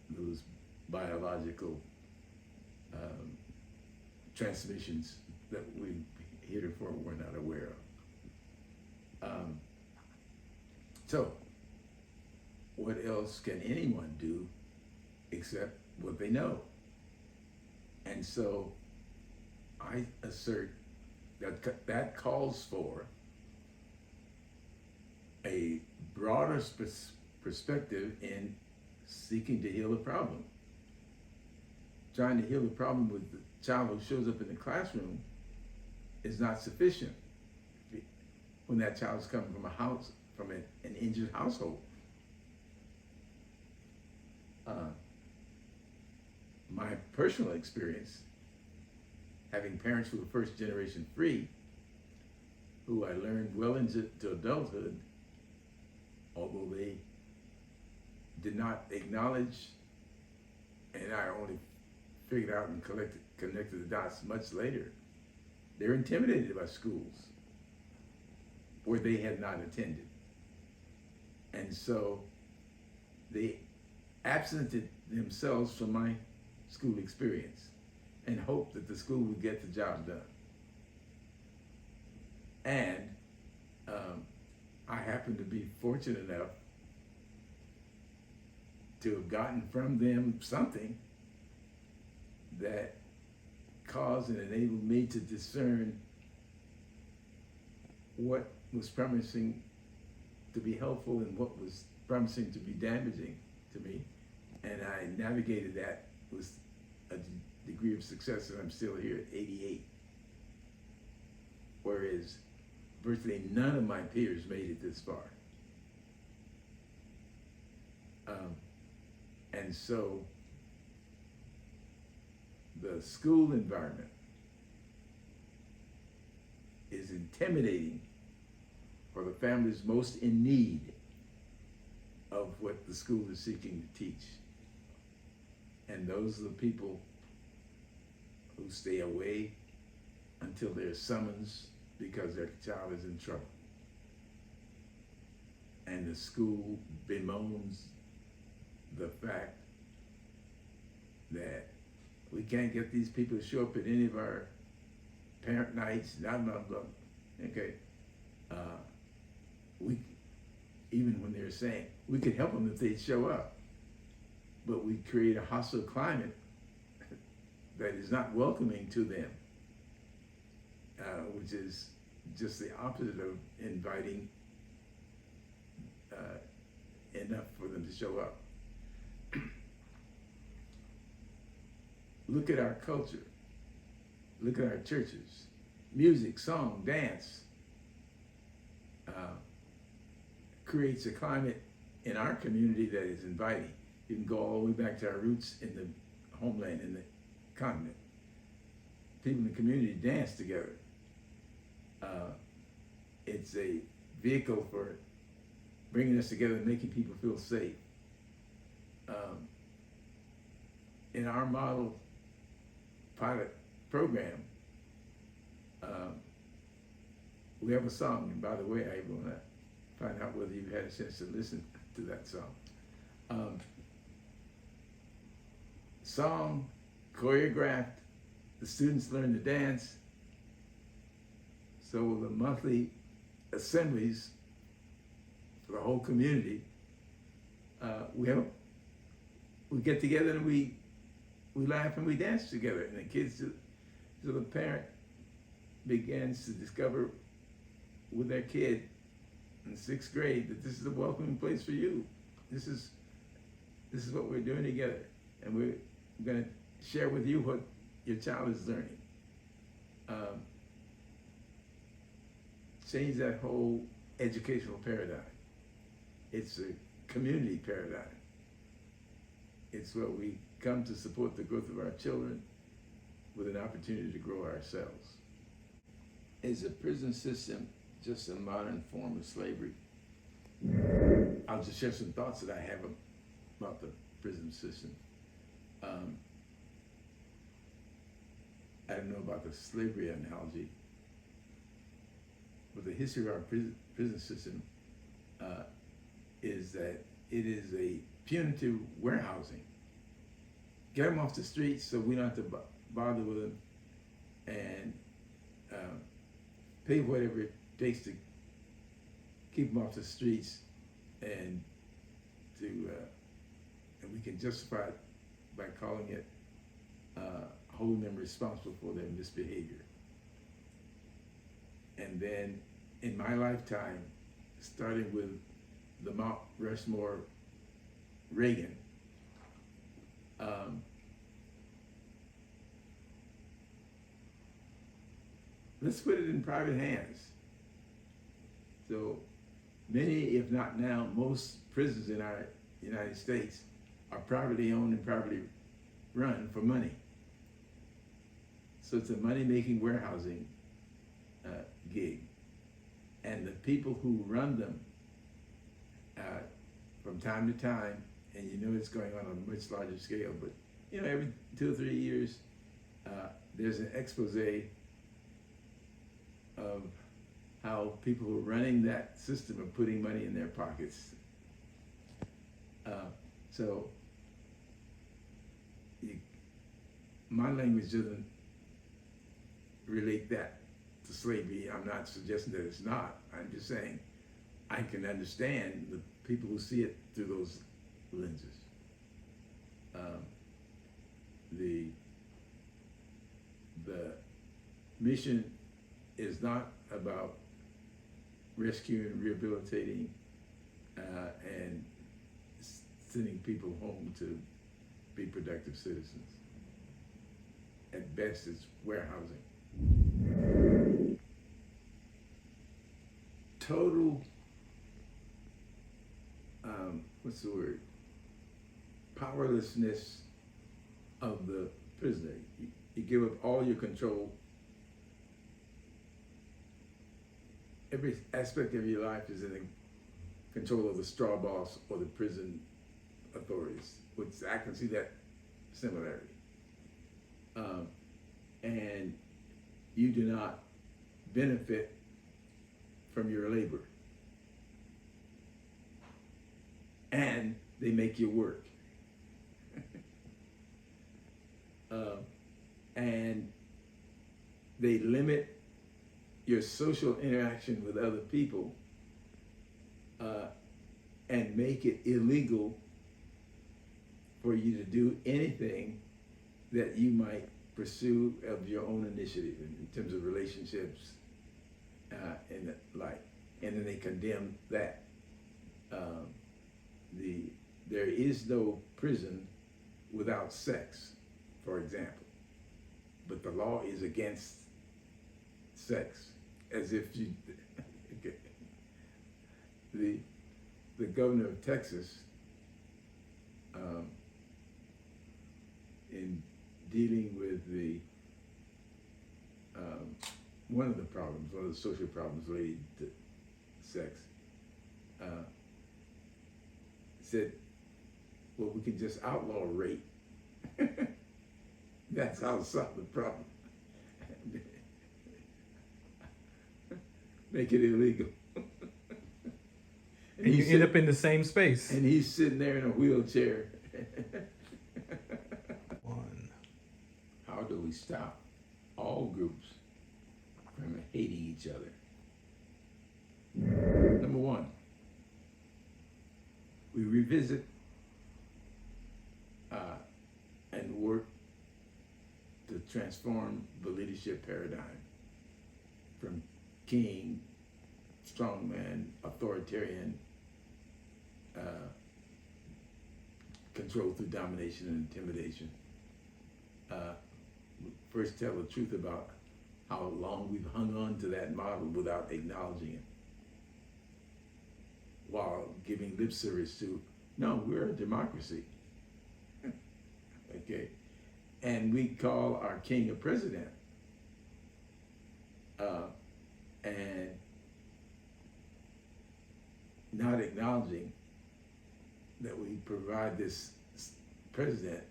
those biological transmissions that we heretofore were not aware of. So, what else can anyone do except what they know? And so, I assert that that calls for a broader perspective in seeking to heal a problem. Trying to heal a problem with the child who shows up in the classroom is not sufficient when that child is coming from a house, from an injured household. My personal experience, having parents who were first generation free, who I learned well into adulthood, although they did not acknowledge, and I only figured out and connected the dots much later, they're intimidated by schools where they had not attended. And so they absented themselves from my school experience and hoped that the school would get the job done. And I happened to be fortunate enough to have gotten from them something that caused and enabled me to discern what was promising to be helpful and what was promising to be damaging to me. And I navigated that with a degree of success, and I'm still here at 88. Whereas virtually none of my peers made it this far. And so the school environment is intimidating for the families most in need of what the school is seeking to teach. And those are the people who stay away until they're summoned because their child is in trouble. And the school bemoans the fact that we can't get these people to show up at any of our parent nights, blah, blah, blah. Okay. We, even when they're saying, we could help them if they'd show up, but we create a hostile climate that is not welcoming to them, which is just the opposite of inviting enough for them to show up. Look at our culture. Look at our churches. Music, song, dance creates a climate in our community that is inviting. You can go all the way back to our roots in the homeland, in the continent. People in the community dance together. It's a vehicle for bringing us together and making people feel safe. In our model pilot program, we have a song, and by the way, I want to find out whether you've had a chance to listen to that song. Song, choreographed, the students learn to dance, so the monthly assemblies for the whole community, we get together and we laugh and we dance together, and the kids, so the parent begins to discover with their kid in 6th grade that this is a welcoming place for you. This is what we're doing together, and we're going to share with you what your child is learning. change that whole educational paradigm. It's a community paradigm. It's where we come to support the growth of our children with an opportunity to grow ourselves. Is the prison system just a modern form of slavery? I'll just share some thoughts that I have about the prison system. I don't know about the slavery analogy, but the history of our prison system is that it is a punitive warehousing. Get them off the streets so we don't have to bother with them, and pay whatever it takes to keep them off the streets, and we can justify it by calling it holding them responsible for their misbehavior. And then in my lifetime, starting with the Mount Rushmore Reagan, let's put it in private hands. So many, if not now, most prisons in our United States are privately owned and privately run for money. So it's a money-making warehousing gig. And the people who run them from time to time, and you know it's going on a much larger scale, but you know, every 2 or 3 years, there's an expose of how people who are running that system are putting money in their pockets. My language doesn't relate that to slavery. I'm not suggesting that it's not. I'm just saying I can understand the people who see it through those lenses. The mission is not about rescuing, rehabilitating, and sending people home to be productive citizens. At best, it's warehousing. Total, what's the word? Powerlessness of the prisoner. You give up all your control. Every aspect of your life is in control of the straw boss or the prison authorities, which I can see that similarity. And you do not benefit from your labor. And they make you work. And they limit your social interaction with other people and make it illegal for you to do anything that you might pursue of your own initiative in terms of relationships and the like. And then they condemn that. There is no prison without sex, for example. But the law is against sex, as if you, the governor of Texas, in dealing with one of the social problems related to sex, said, well, we can just outlaw rape. That's how to solve the problem. Make it illegal. And you end up in the same space. And he's sitting there in a wheelchair. How do we stop all groups from hating each other? Number one, we revisit and work to transform the leadership paradigm from king, strongman, authoritarian, control through domination and intimidation. First tell the truth about how long we've hung on to that model without acknowledging it, while giving lip service to, no, we're a democracy. Okay? And we call our king a president. And not acknowledging that we provide this president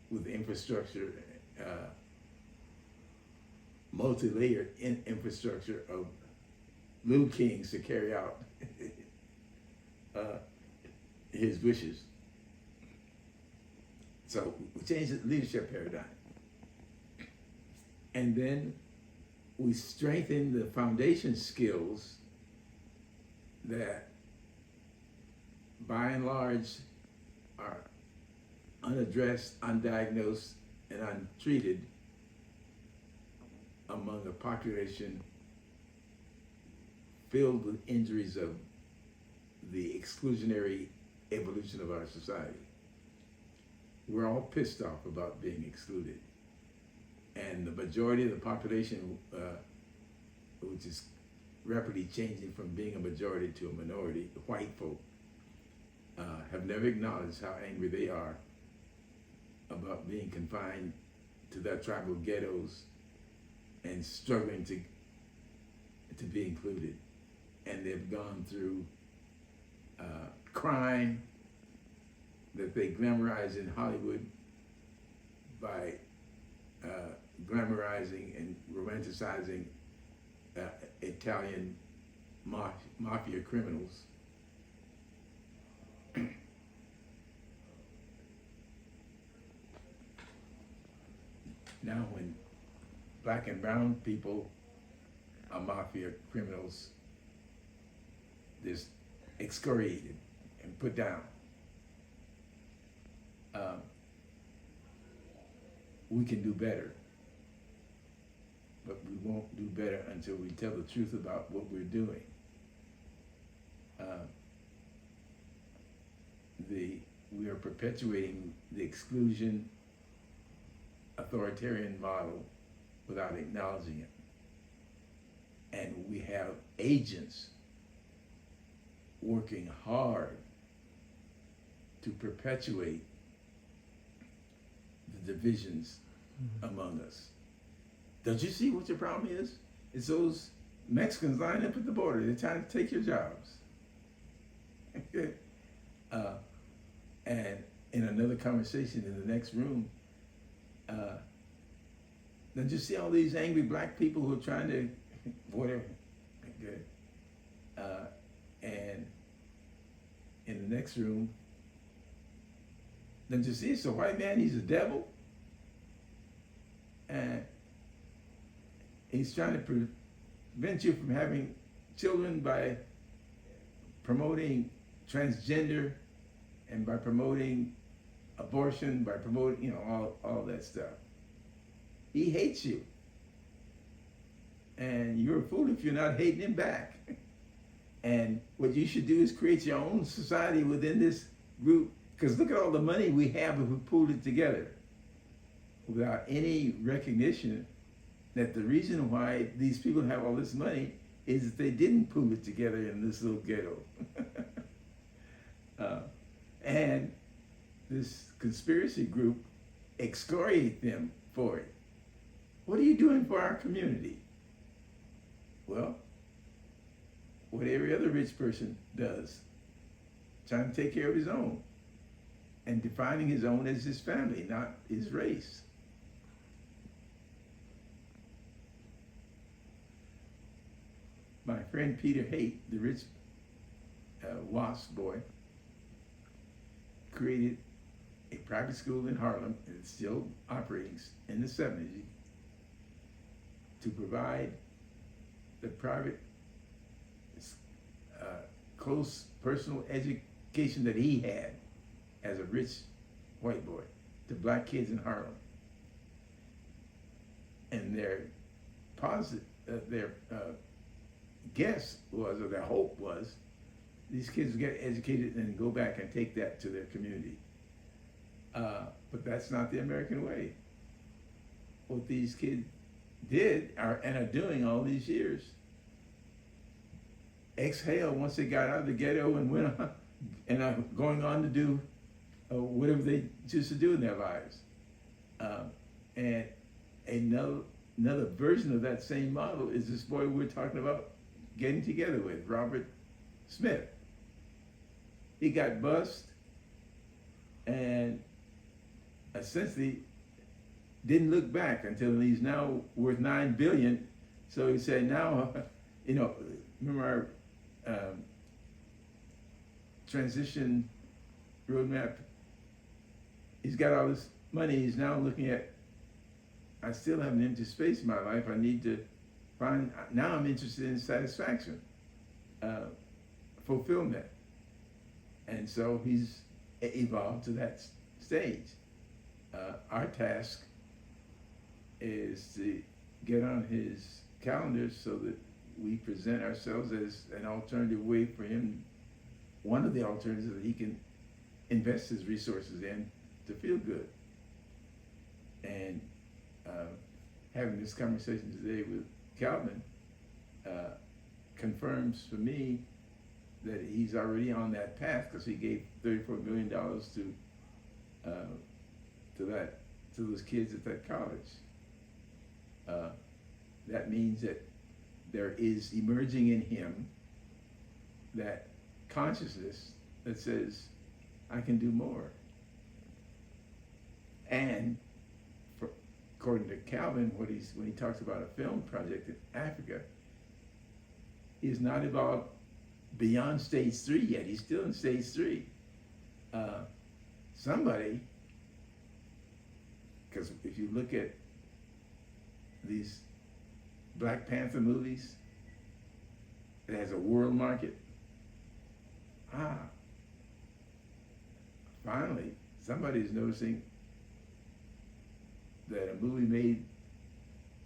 with infrastructure, multi-layered infrastructure of little kings to carry out his wishes. So we changed the leadership paradigm. And then we strengthen the foundation skills that by and large are unaddressed, undiagnosed, and untreated among a population filled with injuries of the exclusionary evolution of our society. We're all pissed off about being excluded. And the majority of the population, which is rapidly changing from being a majority to a minority, the white folk, have never acknowledged how angry they are about being confined to their tribal ghettos and struggling to be included. And they've gone through crime that they glamorize in Hollywood by glamorizing and romanticizing Italian mafia criminals. Now when black and brown people are mafia criminals, they're excoriated and put down. We can do better, but we won't do better until we tell the truth about what we're doing. We are perpetuating the exclusion authoritarian model without acknowledging it. And we have agents working hard to perpetuate the divisions among us. Don't you see what your problem is? It's those Mexicans lined up at the border. They're trying to take your jobs. And in another conversation in the next room, don't you see all these angry black people who are trying to, whatever, and in the next room, don't you see it's a white man, he's a devil, and he's trying to prevent you from having children by promoting transgender and by promoting abortion, by promoting, all that stuff. He hates you. And you're a fool if you're not hating him back. And what you should do is create your own society within this group, because look at all the money we have if we pulled it together without any recognition that the reason why these people have all this money is that they didn't pull it together in this little ghetto. And this conspiracy group excoriate them for it. What are you doing for our community? Well, what every other rich person does, trying to take care of his own and defining his own as his family, not his race. My friend Peter Haight, the rich WASP boy, created a private school in Harlem, and it's still operating in the 70s, to provide the private, close personal education that he had as a rich white boy to black kids in Harlem. And their guess was, or their hope was, these kids would get educated and go back and take that to their community. But that's not the American way. what these kids did and are doing all these years. Exhale once they got out of the ghetto and went on and are going on to do whatever they choose to do in their lives. And another version of that same model is this boy we're talking about getting together with, Robert Smith. He got bussed and essentially didn't look back until he's now worth $9 billion. So he said, now, remember our transition roadmap? He's got all this money. He's now looking at, I still have an empty space in my life. I need to find, now I'm interested in satisfaction, fulfillment. And so he's evolved to that stage. Our task is to get on his calendar so that we present ourselves as an alternative way for him, one of the alternatives that he can invest his resources in to feel good. And having this conversation today with Calvin confirms for me that he's already on that path, because he gave $34 million to those kids at that college. That means that there is emerging in him that consciousness that says, I can do more. And according to Calvin, when he talks about a film project in Africa, he's not evolved beyond stage 3 yet. He's still in stage 3. Somebody, because if you look at these Black Panther movies, it has a world market. Finally, somebody's noticing that a movie made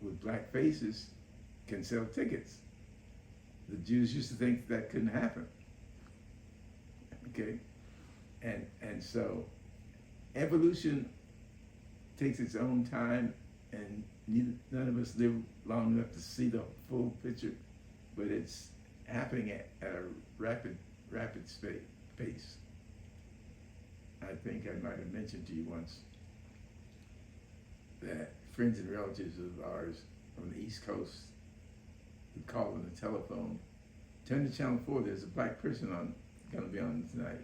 with black faces can sell tickets. The Jews used to think that couldn't happen. Okay? And so evolution takes its own time, and none of us live long enough to see the full picture, but it's happening at a rapid pace. I think I might have mentioned to you once that friends and relatives of ours from the East Coast would call on the telephone, turn to channel 4, there's a black person going to be on tonight.